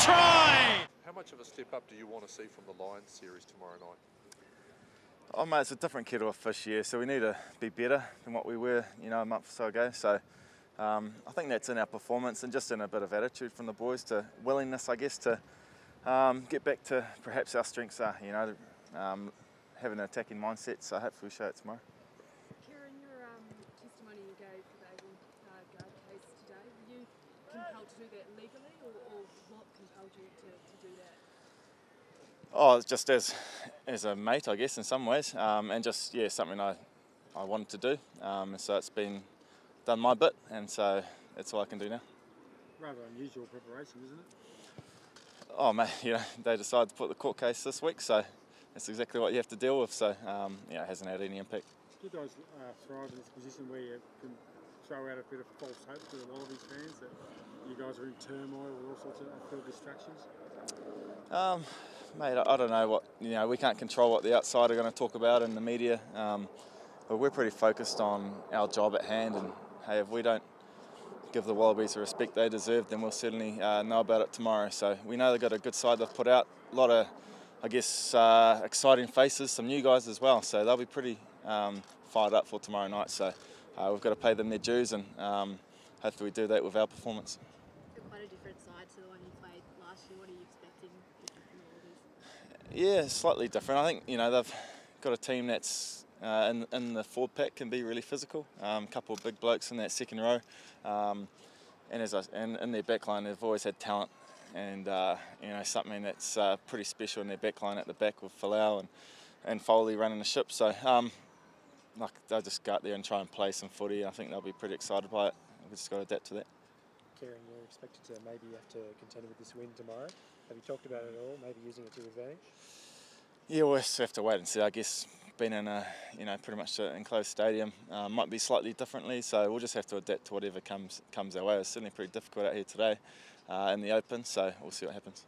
try! How much of a step up do you want to see from the Lions series tomorrow night? Oh mate, it's a different kettle of fish here, so we need to be better than what we were, a month or so ago. So I think that's in our performance and just in a bit of attitude from the boys, to willingness, I guess, to get back to perhaps our strengths are, having an attacking mindset. So hopefully we show it tomorrow. Kieran, your testimony you gave for the Able Guard case today, were you compelled to do that legally, or what compelled you to do that? Oh, just as a mate, I guess, in some ways, and just something I wanted to do. So it's been done my bit, and so that's all I can do now. Rather unusual preparation, isn't it? Oh mate, they decided to put the court case this week, so that's exactly what you have to deal with. So it hasn't had any impact. Do you guys thrive in this position where you can throw out a bit of false hope to a lot of these fans that you guys are in turmoil with all sorts of field distractions? Mate, I don't know what, we can't control what the outside are going to talk about in the media, but we're pretty focused on our job at hand, and hey, if we don't give the Wallabies the respect they deserve, then we'll certainly know about it tomorrow. So we know they've got a good side they've put out, a lot of, I guess, exciting faces, some new guys as well, so they'll be pretty fired up for tomorrow night. So we've got to pay them their dues, and hopefully we do that with our performance. Quite a different side to the one you played last year. What are you expecting from the Wallabies? Yeah, slightly different. I think they've got a team that's in the forward pack can be really physical. A couple of big blokes in that second row, and in their back line they've always had talent, and something that's pretty special in their back line at the back with Falau and Foley running the ship. So they'll just go out there and try and play some footy. I think they'll be pretty excited by it. We've just got to adapt to that. Kieran, you're expected to maybe have to contend with this win tomorrow. Have you talked about it at all, maybe using it to your advantage? Yeah, we'll just have to wait and see. I guess being in a pretty much an enclosed stadium might be slightly differently, so we'll just have to adapt to whatever comes our way. It's certainly pretty difficult out here today in the open, so we'll see what happens.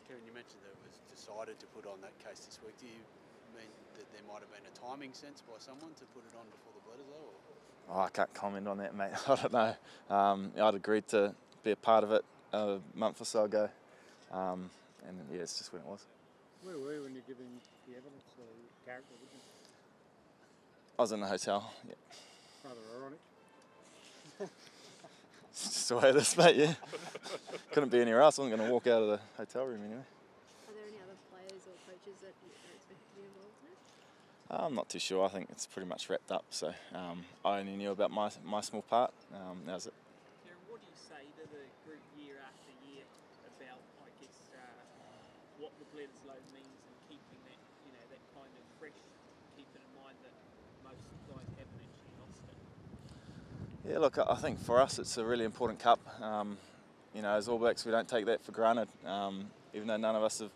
Kieran, you mentioned that it was decided to put on that case this week. Do you mean that there might have been a timing sense by someone to put it on before the Bledisloe? Oh, I can't comment on that, mate. I don't know. I'd agreed to be a part of it a month or so ago, and it's just when it was. Where were you when you're giving the evidence or character witness? I was in the hotel, yeah. Rather ironic. It's just the way it is, mate, yeah. Couldn't be anywhere else. I wasn't going to walk out of the hotel room anyway. Are there any other players or coaches that you expect to be involved in it? I'm not too sure. I think it's pretty much wrapped up, so I only knew about my small part. That was it. Kieran, what do you say to the group year after year about, I guess, what the Bledisloe means and keeping that, that kind of fresh, keeping in mind that most guys haven't actually lost it? Yeah, look, I think for us it's a really important cup. As All Blacks, we don't take that for granted. Even though none of us have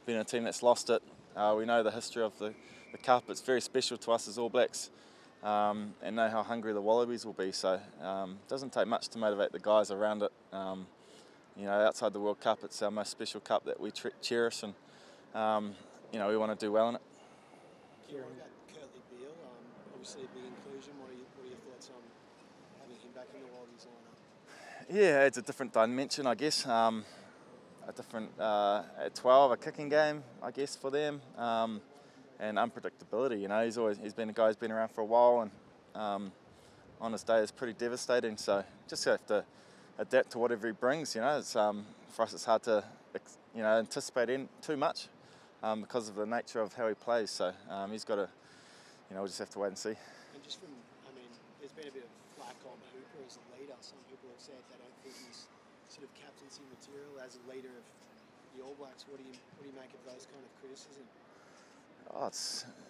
been a team that's lost it, we know the history of the cup. It's very special to us as All Blacks, and know how hungry the Wallabies will be. So it doesn't take much to motivate the guys around it. Outside the World Cup, it's our most special cup that we cherish, and we want to do well in it. Kieran, what about Curtly Beale? Obviously a big inclusion. What are your thoughts on having him back in the Wallabies lineup? Yeah, it's a different dimension, I guess. A different at 12, a kicking game, I guess, for them, and unpredictability. He's been a guy who's been around for a while, and on his day is pretty devastating. So just have to adapt to whatever he brings. It's for us, it's hard to anticipate too much because of the nature of how he plays. So he's got to, we'll just have to wait and see. And just from, there's been a bit of flack on Hooper as a leader. Some people have said they don't think he's sort of captaincy material as a leader of the All Blacks. What do you make of those kind of criticism? Oh,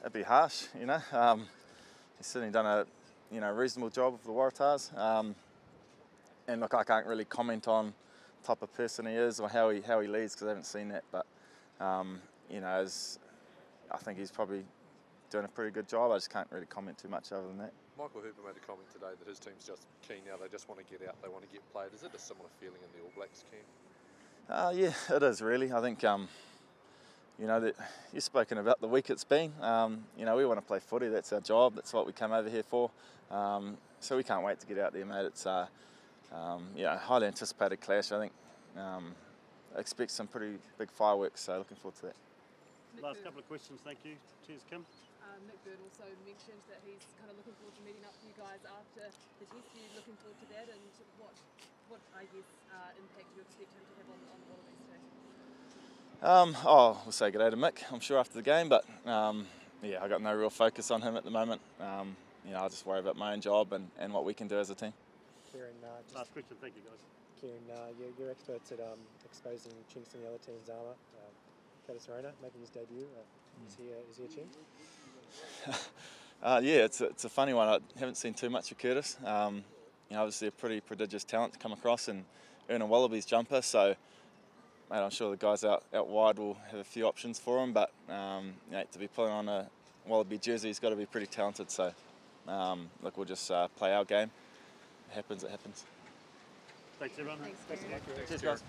it'd be harsh, He's certainly done a reasonable job of the Waratahs. And look, I can't really comment on the type of person he is or how he leads because I haven't seen that. But I think he's probably doing a pretty good job. I just can't really comment too much other than that. Michael Hooper made a comment today that his team's just keen now. They just want to get out. They want to get played. Is it a similar feeling in the All Blacks camp? Yeah, it is really. I think that you've spoken about the week it's been. We want to play footy. That's our job. That's what we came over here for. So we can't wait to get out there, mate. It's highly anticipated clash. I think expect some pretty big fireworks, so looking forward to that. Last couple of questions, thank you. Cheers, Kim. Nick Bird also mentioned that he's kind of looking forward to meeting up with you guys after the test. Are you looking forward to that, and what I guess impact you expect him to have on the Wallabies today? We'll say good day to Mick, I'm sure, after the game, but yeah, I got no real focus on him at the moment. I'll just worry about my own job and what we can do as a team. Kieran, last question, thank you guys. Kieran, you're experts at exposing chinks in the other team's armour. Curtis Rona making his debut. Is he a chink? Yeah, it's a funny one. I haven't seen too much of Curtis. Obviously a pretty prodigious talent to come across and earn a Wallabies jumper. So, mate, I'm sure the guys out wide will have a few options for him. But to be putting on a Wallaby jersey, he's got to be pretty talented. So, look, we'll just play our game. It happens. Thanks, everyone. Thanks, Cheers, guys.